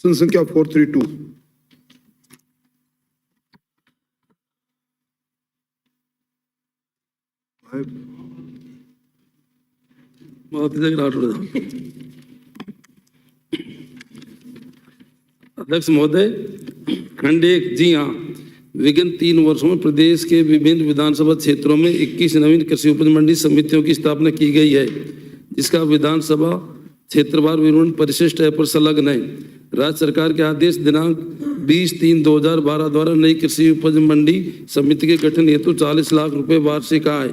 प्रश्न संख्या 432। अध्यक्ष महोदय, खंड 1, जी हाँ, विगत 3 वर्षों में प्रदेश के विभिन्न विधानसभा क्षेत्रों में 21 नवीन कृषि उपज मंडी समितियों की स्थापना की गई है, जिसका विधानसभा क्षेत्रवार विवरण परिशिष्ट ऐप पर संलग्न है। राज्य सरकार के आदेश दिनांक 20/3/2012 द्वारा नई कृषि उपज मंडी समिति के गठन हेतु 40 लाख रुपए वार्षिक आय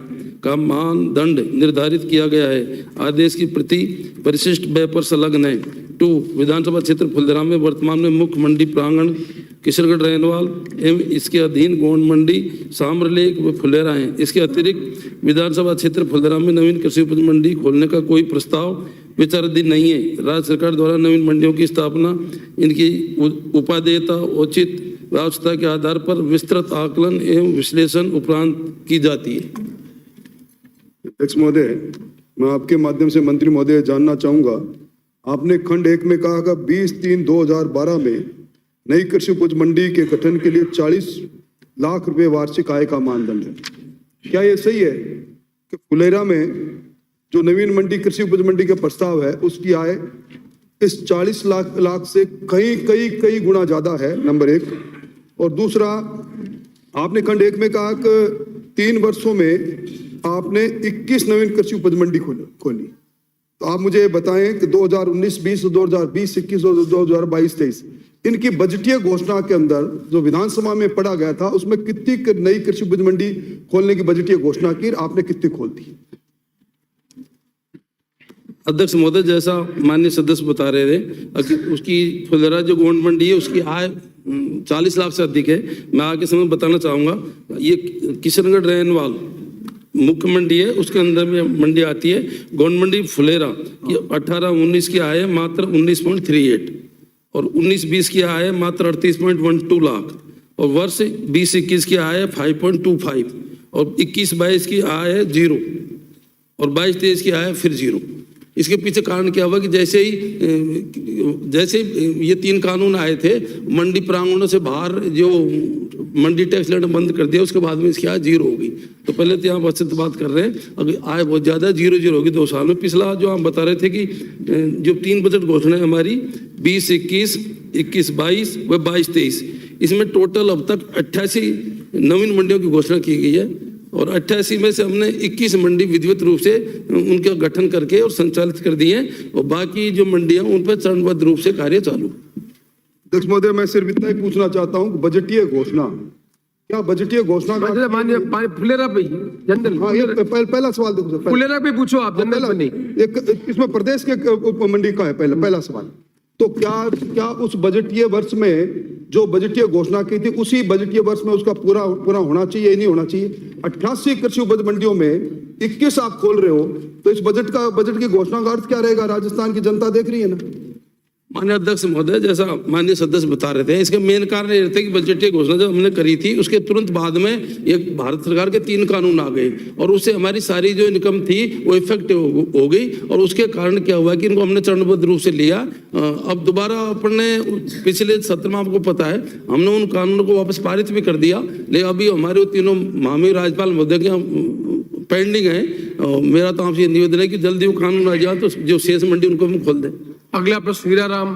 का मानदंड निर्धारित किया गया है। आदेश की प्रति परिशिष्ट व्यय पर संलग्न है। 2, विधानसभा क्षेत्र फुलदरा में वर्तमान में मुख्य मंडी प्रांगण किशनगढ़ रेनवाल एवं इसके अधीन गोंड मंडी साम्रलेख व फुलेरा है। इसके अतिरिक्त विधानसभा क्षेत्र फुलदरा में नवीन कृषि उपज मंडी खोलने का कोई प्रस्ताव विचाराधीन नहीं है। राज्य सरकार द्वारा नवीन मंडियों की स्थापना, इनकी उपादेयता, उचित व्यवस्था के आधार पर विस्तृत आकलन एवं विश्लेषण उपरांत की जाती है। अध्यक्ष महोदय, मैं आपके माध्यम से मंत्री महोदय जानना चाहूंगा, आपने खंड 1 में कहा कि 20/3/2012 में नई कृषि उपज मंडी के गठन के लिए 40 लाख रुपए वार्षिक आय का मानदंड है। क्या ये सही है कि फुलेरा में जो नवीन मंडी कृषि उपज मंडी के प्रस्ताव है उसकी आय इस 40 लाख से कई गुना ज्यादा है, नंबर 1। और दूसरा, आपने खंड 1 में कहा कि 3 वर्षों में आपने 21 नवीन कृषि उपज मंडी खोली। तो आप मुझे बताएं कि 2019-20, 2020-21 और 2022-23 इनकी बजटीय घोषणा के अंदर जो विधानसभा में पढ़ा गया था उसमें कितनी नई कृषि उपज मंडी खोलने की बजटीय घोषणा की, आपने कितनी खोल दी? अध्यक्ष महोदय, जैसा माननीय सदस्य बता रहे थे, उसकी फुलदरा जो गोंड मंडी है उसकी आय 40 लाख से अधिक है। मैं आगे समय बताना चाहूँगा, ये किशनगढ़ रेनवाल मुख्य मंडी है, उसके अंदर में मंडी आती है गोंड मंडी फुलेरा की 18-19 की आय है मात्र 19.38 और 19-20 की आय है मात्र 38.12 लाख और वर्ष 20-21 की आय है 5.25 और 21-22 की आय है 0 और 22-23 की आय है फिर 0। इसके पीछे कारण क्या हुआ कि जैसे ये 3 कानून आए थे, मंडी प्रांगणों से बाहर जो मंडी टैक्स लेना बंद कर दिया, उसके बाद में इसकी आय 0 हो गई। तो पहले तो यहाँ बचत बात कर रहे हैं, अगर आय बहुत ज़्यादा 0 होगी 2 साल में। पिछला जो हम बता रहे थे कि जो 3 बजट घोषणा है हमारी 20-21, 21-22 व 22-23, इसमें टोटल अब तक 88 नवीन मंडियों की घोषणा की गई है और 88 में से हमने 21 मंडी विधिवत रूप से उनका गठन करके और संचालित कर दिए हैं और बाकी जो मंडियां उन पर चरणबद्ध रूप से कार्य चालू। अध्यक्ष महोदय, मैं सिर्फ इतना ही पूछना चाहता हूं, बजटीय घोषणा, क्या बजटीय घोषणा माननीय फुलेरा पे जनरल? हाँ, ये पहला सवाल देखो सर, फुलेरा पे पूछो आप, जनरल पे नहीं। एक इसमें प्रदेश के मंडी का है पहला सवाल। तो क्या उस बजटीय वर्ष में जो बजटीय घोषणा की थी उसी बजटीय वर्ष में उसका पूरा होना चाहिए, नहीं होना चाहिए? 88 कृषि उपज मंडियों में 21 आप खोल रहे हो, तो इस बजट की घोषणा का अर्थ क्या रहेगा? राजस्थान की जनता देख रही है ना। माननीय अध्यक्ष महोदय, जैसा माननीय सदस्य बता रहे थे, इसका मेन कारण ये रहता है कि बजटीय घोषणा जब हमने करी थी उसके तुरंत बाद में एक भारत सरकार के 3 कानून आ गए और उससे हमारी सारी जो इनकम थी वो इफेक्टिव हो गई और उसके कारण क्या हुआ कि इनको हमने चरणबद्ध रूप से लिया। अब दोबारा अपने पिछले सत्र में आपको पता है हमने उन कानूनों को वापस पारित भी कर दिया, लेकिन अभी हमारे वो तीनों महामहिम राज्यपाल महोदय के पेंडिंग है। मेरा तो आपसे निवेदन है कि जल्दी वो कानून आ जाए तो जो शेष मंडी उनको हम खोल दें। अगला प्रश्न हीराराम।